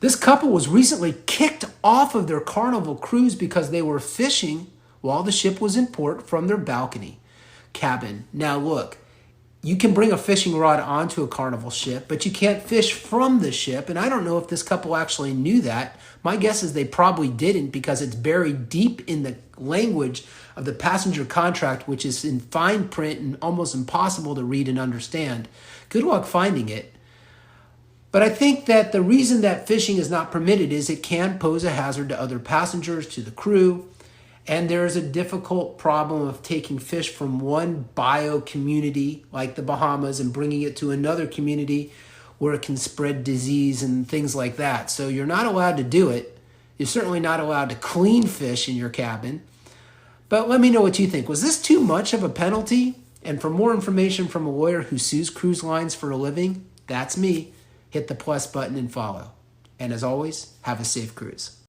This couple was recently kicked off of their Carnival cruise because they were fishing while the ship was in port from their balcony cabin. Now look, you can bring a fishing rod onto a Carnival ship, but you can't fish from the ship. And I don't know if this couple actually knew that. My guess is they probably didn't, because it's buried deep in the language of the passenger contract, which is in fine print and almost impossible to read and understand. Good luck finding it. But I think that the reason that fishing is not permitted is it can pose a hazard to other passengers, to the crew, and there's a difficult problem of taking fish from one bio community like the Bahamas and bringing it to another community where it can spread disease and things like that. So you're not allowed to do it. You're certainly not allowed to clean fish in your cabin. But let me know what you think. Was this too much of a penalty? And for more information from a lawyer who sues cruise lines for a living, that's me. Hit the plus button and follow. And as always, have a safe cruise.